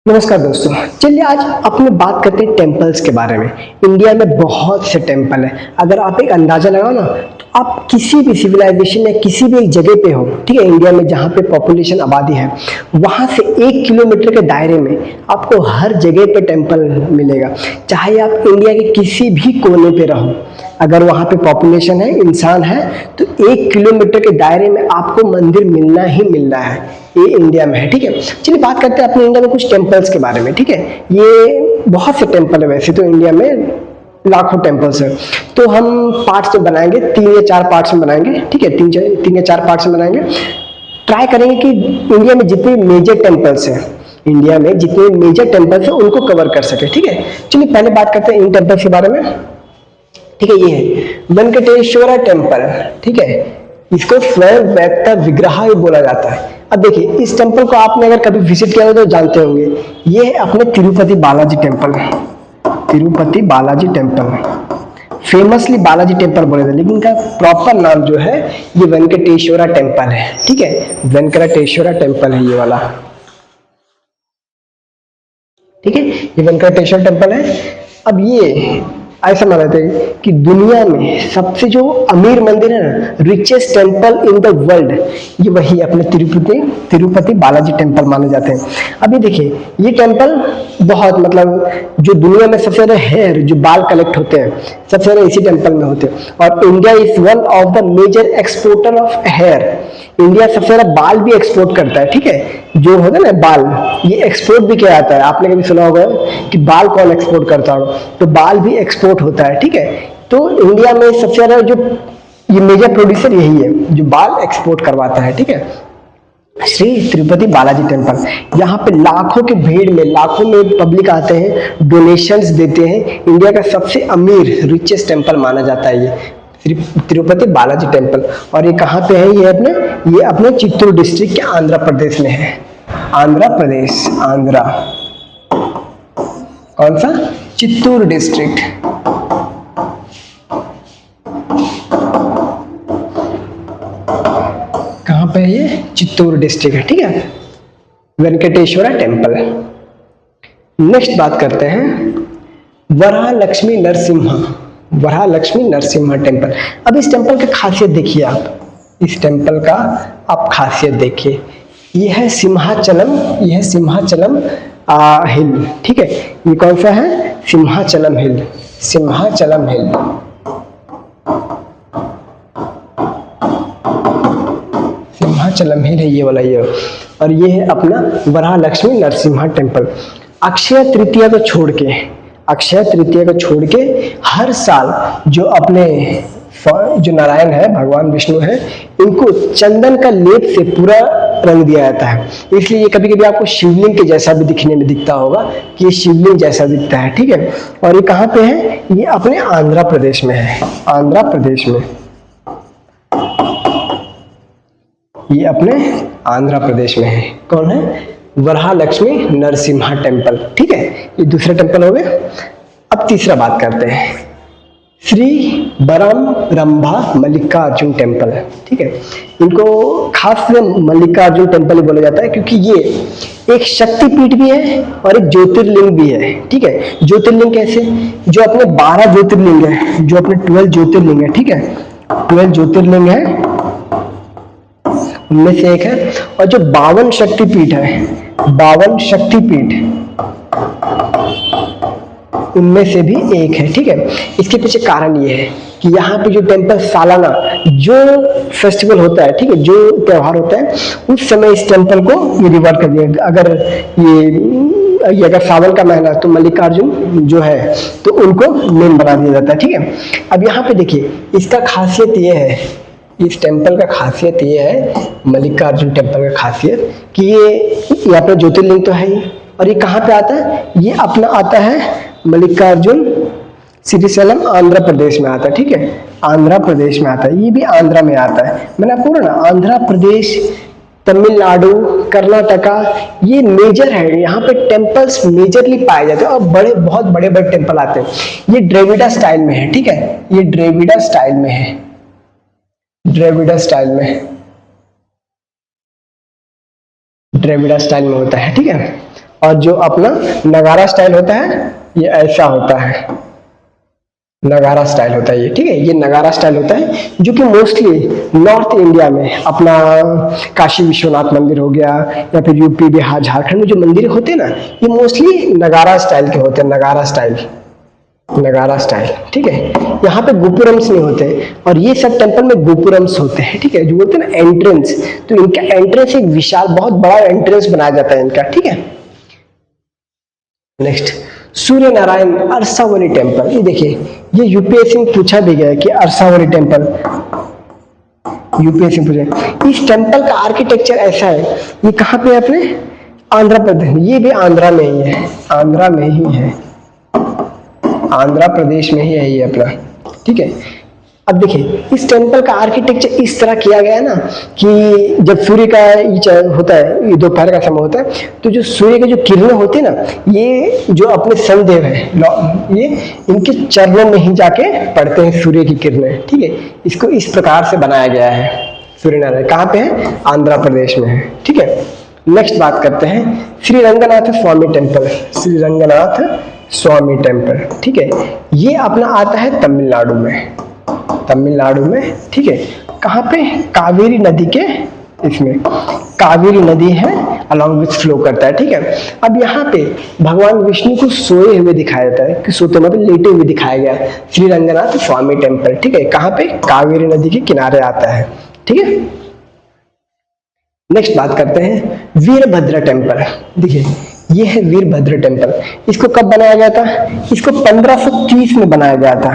नमस्कार दोस्तों, चलिए आज अपने बात करते हैं टेम्पल्स के बारे में। इंडिया में बहुत से टेम्पल हैं। अगर आप एक अंदाज़ा लगाओ ना, तो आप किसी भी सिविलाइजेशन या किसी भी एक जगह पे हो, ठीक है, इंडिया में जहाँ पे पॉपुलेशन आबादी है, वहाँ से 1 किलोमीटर के दायरे में आपको हर जगह पे टेम्पल मिलेगा। चाहे आप इंडिया के किसी भी कोने पे रहो, अगर वहाँ पे पॉपुलेशन है, इंसान है, तो 1 किलोमीटर के दायरे में आपको मंदिर मिलना ही मिलना है। ये इंडिया में है, ठीक है। चलिए बात करते हैं अपने इंडिया में कुछ टेम्पल्स के बारे में, ठीक है। ये बहुत से टेम्पल है, वैसे तो इंडिया में लाखों टेम्पल्स हैं। तो हम पार्ट्स में बनाएंगे, 3 या 4 पार्ट्स में बनाएंगे, ठीक है। 3 या 4 पार्ट्स में बनाएंगे। ट्राई करेंगे कि इंडिया में जितने मेजर टेम्पल्स हैं, इंडिया में जितने मेजर टेम्पल्स हैं उनको कवर कर सके, ठीक है। चलिए पहले बात करते हैं इन टेम्पल्स के बारे में, ठीक है। ये है वेंकटेश्वरा टेम्पल, ठीक है। इसको स्वयं वैक्ता विग्रह भी बोला जाता है। अब देखिए, इस टेम्पल को आपने अगर कभी विजिट किया हो तो जानते होंगे, ये है अपने Tirupati Balaji temple. Tirupati Balaji temple famously Balaji temple बोले थे, लेकिन इनका प्रॉपर नाम जो है ये वेंकटेश्वरा टेम्पल है, ठीक है। वेंकटेश्वरा टेम्पल है ये वाला, ठीक है। ये वेंकटेश्वर टेम्पल है। अब ये ऐसा माना जाता है कि दुनिया में सबसे जो अमीर मंदिर है ना, richest temple in the world, ये वही अपने तिरुपति बालाजी टेम्पल माने जाते हैं। अभी देखिए, ये टेम्पल बहुत मतलब जो दुनिया में सबसे ज्यादा हेयर, जो बाल कलेक्ट होते हैं, सबसे ज्यादा इसी टेम्पल में होते हैं। और India is one of the major exporter of hair. India सबसे ज्यादा बाल भी एक्सपोर्ट करता है, ठीक है। जो होता है ना बाल, ये एक्सपोर्ट भी किया जाता है। आपने कभी सुना होगा कि बाल कौन एक्सपोर्ट करता हो, तो बाल भी एक्सपोर्ट होता है, ठीक है। तो इंडिया में सबसे ज्यादा जो ये मेजर प्रोड्यूसर यही है जो बाल एक्सपोर्ट करवाता है, ठीक है। श्री तिरुपति बालाजी टेम्पल, यहाँ पे लाखों की भीड़ में, लाखों में पब्लिक आते हैं, डोनेशंस देते हैं। इंडिया का सबसे अमीर रिचेस्ट टेम्पल माना जाता है ये तिरुपति बालाजी टेम्पल। और ये कहाँ पे है? ये अपने चित्तूर डिस्ट्रिक्ट के आंध्र प्रदेश में है। आंध्र प्रदेश, आंध्रा, कौन सा? चित्तूर डिस्ट्रिक्ट। कहाँ पे है ये? चित्तूर डिस्ट्रिक्ट है, ठीक है। वेंकटेश्वरा टेम्पल। नेक्स्ट बात करते हैं वराहलक्ष्मी नरसिम्हा, वराहलक्ष्मी नरसिम्हा टेम्पल। अब इस टेम्पल की खासियत देखिए आप, इस टेम्पल का आप खासियत देखिए। यह है सिंहाचलम, यह है सिंहाचलम हिल, ठीक है। ये कौन सा है? सिंहाचलम हिल, सिंहाचलम हिल। सिंहाचलम हिल है ये वाला, ये। और ये है अपना वराहलक्ष्मी नरसिम्हा टेम्पल। अक्षय तृतीया को छोड़ के, अक्षय तृतीया को छोड़ के हर साल जो अपने जो नारायण है, भगवान विष्णु है, इनको चंदन का लेप से पूरा रंग दिया जाता है। इसलिए ये कभी कभी आपको शिवलिंग के जैसा भी दिखने में दिखता होगा कि ये शिवलिंग जैसा दिखता है, ठीक है। और ये कहाँ पे है? ये अपने आंध्र प्रदेश में है, आंध्र प्रदेश में। ये अपने आंध्र प्रदेश में है। कौन है? वराहलक्ष्मी नरसिम्हा टेम्पल, ठीक है। ये दूसरा टेम्पल हो गया। अब तीसरा बात करते हैं श्री बरम मल्लिकार्जुन टेम्पल, ठीक है। इनको खास से मल्लिकार्जुन टेम्पल बोला जाता है क्योंकि ये एक शक्तिपीठ भी है और एक ज्योतिर्लिंग भी है, ठीक है। ज्योतिर्लिंग कैसे? जो अपने 12 ज्योतिर्लिंग है, जो अपने 12 ज्योतिर्लिंग है, ठीक है। 12 ज्योतिर्लिंग है, उनमें से एक है। और जो 52 शक्तिपीठ है, 52 शक्तिपीठ, उनमें से भी एक है, ठीक है। इसके पीछे कारण ये है कि यहाँ पे जो टेम्पल सालाना जो फेस्टिवल होता है, ठीक है, जो त्योहार होता है, उस समय इस टेम्पल को ये रिवर्ट कर दिया। अगर ये अगर सावन का महीना तो मल्लिकार्जुन जो है तो उनको मेन बना दिया जाता है, ठीक है। अब यहाँ पे देखिए, इसका खासियत ये है, इस टेम्पल का खासियत ये है, मल्लिकार्जुन टेम्पल का खासियत कि ये यहाँ पे ज्योतिर्लिंग तो है ही, और ये कहाँ पे आता है? ये अपना आता है मल्लिकार्जुन श्रीशैलम, आंध्र प्रदेश में आता है, ठीक है। आंध्र प्रदेश में आता है, ये भी आंध्रा में आता है। मैंने आपको बोला ना, आंध्र प्रदेश, तमिलनाडु, कर्नाटका, ये मेजर है। यहाँ पे टेम्पल्स मेजरली पाए जाते हैं और बड़े, बहुत बड़े बड़े टेम्पल आते हैं। ये द्रविड़ा स्टाइल में है, ठीक है। ये द्रविड़ा स्टाइल में है, द्रविड़ा स्टाइल में, द्रविड़ा स्टाइल में होता है, ठीक है। और जो अपना नगारा स्टाइल होता है ये ऐसा होता है, नगारा स्टाइल होता है ये, ठीक है। ये नगारा स्टाइल होता है जो कि मोस्टली नॉर्थ इंडिया में अपना काशी विश्वनाथ मंदिर हो गया या फिर यूपी बिहार झारखंड में जो मंदिर होते हैं ना, ये मोस्टली नगारा स्टाइल के होते हैं, नगारा स्टाइल, नगारा स्टाइल, ठीक है। यहाँ पे गोपुरम्स नहीं होते और ये सब टेम्पल में गोपुरम्स होते हैं, ठीक है, जो बोलते हैं ना एंट्रेंस, तो इनका एंट्रेंस एक विशाल बहुत बड़ा एंट्रेंस बनाया जाता है इनका, ठीक है। नेक्स्ट सूर्य नारायण अरसावली टेम्पल, ये देखिए ये यूपीएससी में पूछा भी गया है कि अरसावली टेम्पल, यूपीएससी में पूछा। इस टेम्पल का आर्किटेक्चर ऐसा है, ये कहाँ पे है अपने आंध्र प्रदेश, ये भी आंध्रा में ही है, आंध्रा में ही है, आंध्र प्रदेश में ही है ये अपना, ठीक है। अब देखिए इस टेंपल का आर्किटेक्चर इस तरह किया गया है ना कि जब सूर्य का ये होता है, ये दोपहर का समय होता है, तो जो सूर्य के जो किरणें होती है ना, ये जो अपने शनिदेव है ये इनके चरणों में ही जाके पड़ते हैं सूर्य की किरणें, ठीक है। इसको इस प्रकार से बनाया गया है सूर्य नारायण, कहाँ पे है, आंध्र प्रदेश में है, ठीक है। नेक्स्ट बात करते हैं श्री रंगनाथ स्वामी टेम्पल, श्री रंगनाथ स्वामी टेम्पल, ठीक है। ये अपना आता है तमिलनाडु में, तमिलनाडु में, ठीक है। कहाँ पे, कावेरी नदी के, इसमें कावेरी नदी है अलॉन्ग विच फ्लो करता है, ठीक है। अब यहाँ पे भगवान विष्णु को सोए हुए दिखाया जाता है, कि सोते मतलब लेटे हुए दिखाया गया है, श्री रंगनाथ स्वामी टेम्पल, ठीक है। कहाँ पे, कावेरी नदी के किनारे आता है, ठीक है। नेक्स्ट बात करते हैं वीरभद्र टेम्पल, देखिए ये है वीरभद्र टेम्पल। इसको कब बनाया गया था, इसको 1530 में बनाया गया था,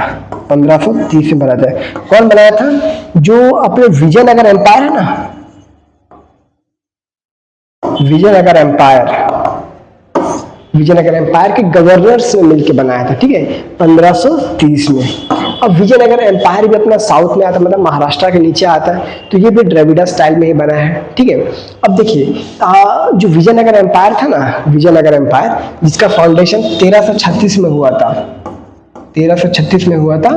1530 में बनाया था। कौन बनाया था, जो अपने विजयनगर एम्पायर है ना, विजयनगर एम्पायर, विजयनगर एम्पायर के गवर्नर से मिलकर बनाया था, ठीक है, 1530 में। अब विजयनगर एम्पायर भी अपना साउथ में आता, मतलब महाराष्ट्र के नीचे आता है, तो ये भी द्रविड़ा स्टाइल में ही बना है, ठीक है। अब देखिए जो विजयनगर एम्पायर था ना, विजयनगर एम्पायर जिसका फाउंडेशन 1336 में हुआ था, 1336 में हुआ था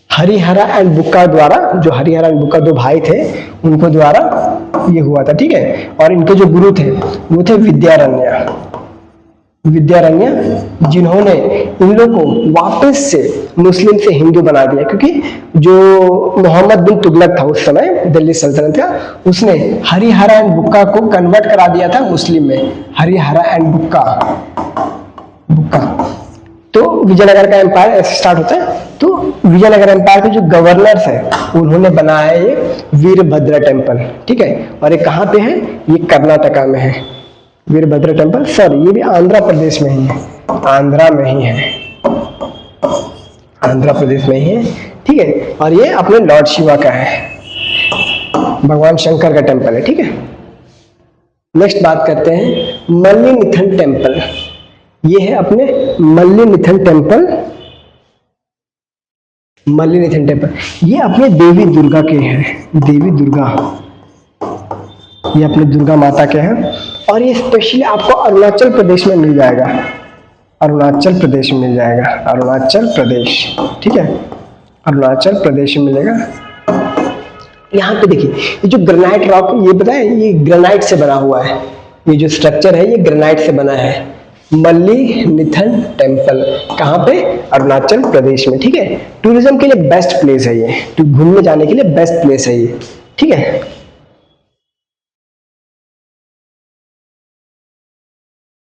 हरिहरा एंड बुक्का द्वारा, जो हरिहरा एंड बुक्का दो भाई थे उनको द्वारा ये हुआ था, ठीक है। और इनके जो गुरु थे वो थे विद्यारण्य, विद्यारण्य, जिन्होंने इन लोगों को वापस से मुस्लिम से हिंदू बना दिया, क्योंकि जो मोहम्मद बिन तुगलक था उस समय दिल्ली सल्तनत का, उसने हरिहरा एंड बुक्का को कन्वर्ट करा दिया था मुस्लिम में, हरिहरा एंड बुक्का, बुक्का। तो विजयनगर का एम्पायर ऐसे स्टार्ट होता है। तो विजयनगर एम्पायर के जो गवर्नर्स है उन्होंने बनाया ये वीरभद्र टेम्पल, ठीक है। और ये कहाँ पे है, ये कर्नाटका में है वीरभद्र टेम्पल, सॉरी ये भी आंध्र प्रदेश में ही है, आंध्रा में ही है, आंध्र प्रदेश में ही है, ठीक है। और ये अपने लॉर्ड शिवा का है, भगवान शंकर का टेम्पल है, ठीक है। नेक्स्ट बात करते हैं मल्लिनिथन टेम्पल, ये है अपने मल्लिनिथन टेम्पल, मल्लिनिथन टेम्पल, ये अपने देवी दुर्गा के हैं, देवी दुर्गा, ये अपने दुर्गा माता के हैं। और ये स्पेशली आपको अरुणाचल प्रदेश में मिल जाएगा, अरुणाचल प्रदेश में मिल जाएगा, अरुणाचल प्रदेश, ठीक है, अरुणाचल प्रदेश में मिलेगा। यहाँ पे देखिए ये जो ग्रेनाइट रॉक, ये पता है ये ग्रेनाइट से बना हुआ है, ये जो स्ट्रक्चर है ये ग्रेनाइट से बना है। मल्लिनिथन टेम्पल कहाँ पे, अरुणाचल प्रदेश में, ठीक है। टूरिज्म के लिए बेस्ट प्लेस है ये, घूमने जाने के लिए बेस्ट प्लेस है ये, ठीक है।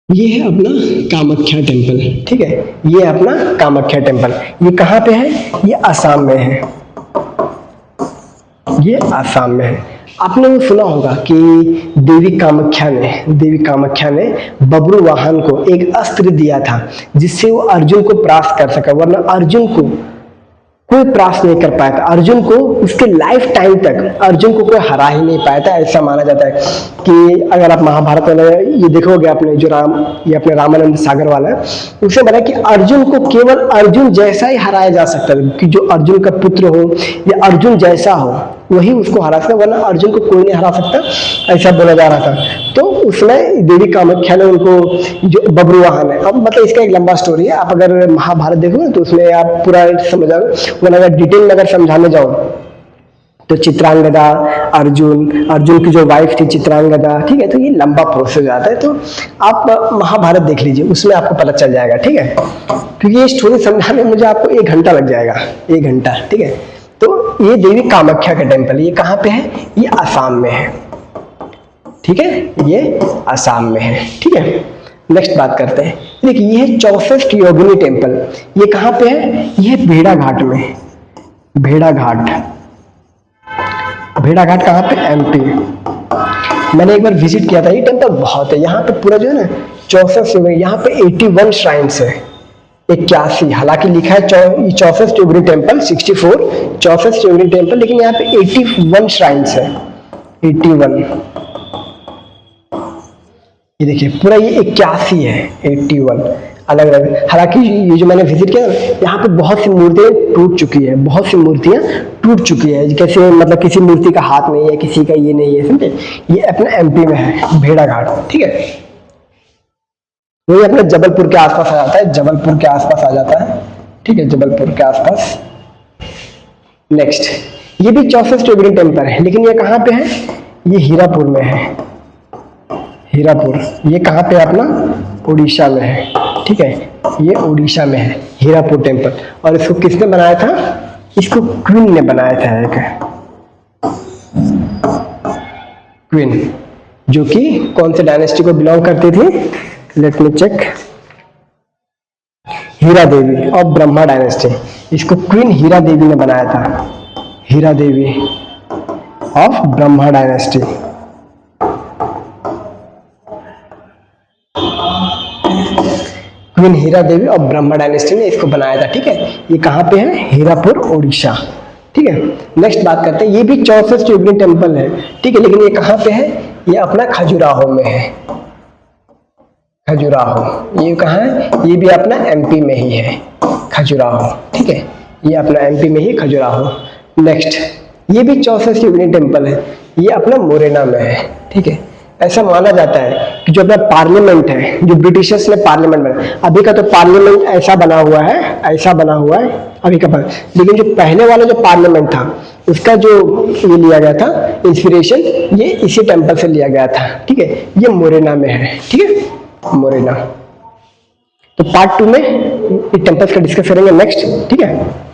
ये है अपना कामाख्या टेम्पल, ठीक है, ये अपना कामाख्या टेम्पल, ये कहाँ पे है, ये असम में है, ये असम में है। आपने भी सुना होगा कि देवी कामाख्या ने बब्रू वाहन को एक अस्त्र दिया था जिससे वो अर्जुन को परास्त कर सका, वरना अर्जुन को कोई परास्त नहीं कर पाया था, अर्जुन को उसके लाइफ टाइम तक अर्जुन को कोई हरा ही नहीं पाया था। ऐसा माना जाता है कि अगर आप महाभारत में ये देखोगे, आपने जो ये अपने रामानंद सागर वाला है, उसने बताया कि अर्जुन को केवल अर्जुन जैसा ही हराया जा सकता है, कि जो अर्जुन का पुत्र हो या अर्जुन जैसा हो वही उसको हरा सकता, वरना अर्जुन को कोई नहीं हरा सकता, ऐसा बोला जा रहा था। तो उसमें देवी कामाख्या ने उनको, जो बब्रू वाहन है, अब मतलब इसका एक लंबा स्टोरी है, आप अगर महाभारत देखोगे तो उसमें आप पूरा समझ आओगे, वरना अगर डिटेल में अगर समझाने जाओ तो चित्रांगदा, अर्जुन की जो वाइफ थी चित्रांगदा, ठीक है। तो ये लंबा प्रोसेस आता है, तो आप महाभारत देख लीजिए, उसमें आपको पता चल जाएगा, ठीक है। क्योंकि ये स्टोरी समझाने में मुझे आपको 1 घंटा लग जाएगा, 1 घंटा, ठीक है। तो ये देवी कामाख्या का टेम्पल, ये कहाँ पे है? ये आसाम में है, ठीक है, ये आसाम में है, ठीक है। नेक्स्ट बात करते हैं, देखिए ये है चौसठ योगिनी टेम्पल, ये कहाँ पे है? ये भेड़ा घाट में, भेड़ा घाट कहाँ पे? एमपी। मैंने एक बार विजिट किया था, ये टेम्पल बहुत है, यहाँ पे पूरा जो है ना 64 योगिनी, यहाँ पे 81 श्राइन्स है, 81, हालांकि लिखा है 64 योगिनी टेम्पल, 64 64 योगिनी टेम्पल, लेकिन यहाँ पे 81 श्राइन्स है, 81। ये देखिए पूरा ये 81 है, 81 अलग अलग। हालांकि ये जो मैंने विजिट किया यहाँ पे बहुत सी मूर्तियां टूट चुकी है, बहुत सी मूर्तियां टूट चुकी है, कैसे मतलब किसी मूर्ति का हाथ नहीं है, किसी का ये नहीं है, समझे। ये अपना एमपी में है, भेड़ा घाट, ठीक है। वही अपना जबलपुर के आसपास आ जाता है, जबलपुर के आसपास आ जाता है, ठीक है, जबलपुर के आसपास। नेक्स्ट, ये भी 64 योगिनी टेम्पल है, लेकिन ये कहाँ पे है? ये हीरापुर में है, हीरापुर। ये कहाँ पे अपना? उड़ीसा में है, ठीक है, ये उड़ीसा में है हीरापुर टेम्पल। और इसको किसने बनाया था? इसको क्वीन ने बनाया था, एक क्वीन, जो कि कौन से डायनेस्टी को बिलोंग करती थी? लेट मी चेक, हीरा देवी और ब्रह्मा डायनेस्टी। इसको क्वीन हीरा देवी ने बनाया था, हीरा देवी ऑफ ब्रह्मा डायनेस्टी। क्वीन हीरा देवी और ब्रह्मा डायनेस्टी ने इसको बनाया था, ठीक है। ये कहाँ पे है? हीरापुर, उड़ीसा, ठीक है। नेक्स्ट बात करते हैं, ये भी 64 योगिनी टेम्पल है, ठीक है, लेकिन ये कहाँ पे है? ये अपना खजुराहो में है, खजुराहो। ये कहाँ है? ये भी अपना एमपी में ही है, खजुराहो, ठीक है, ये अपना एमपी में ही खजुराहो। नेक्स्ट, ये भी 64 योगिनी टेम्पल है, ये अपना मोरेना में है, ठीक है। ऐसा माना जाता है कि जो अपना पार्लियामेंट है, जो ब्रिटिशर्स ने पार्लियामेंट बनाया, अभी का तो पार्लियामेंट ऐसा बना हुआ है, ऐसा बना हुआ है अभी का, लेकिन जो पहले वाला जो पार्लियामेंट था उसका जो ये लिया गया था इंस्पिरेशन, ये इसी टेम्पल से लिया गया था, ठीक है। ये मोरेना में है, ठीक है, मोरेना। तो पार्ट 2 में ये टेम्पल्स का डिस्कस करेंगे नेक्स्ट, ठीक है।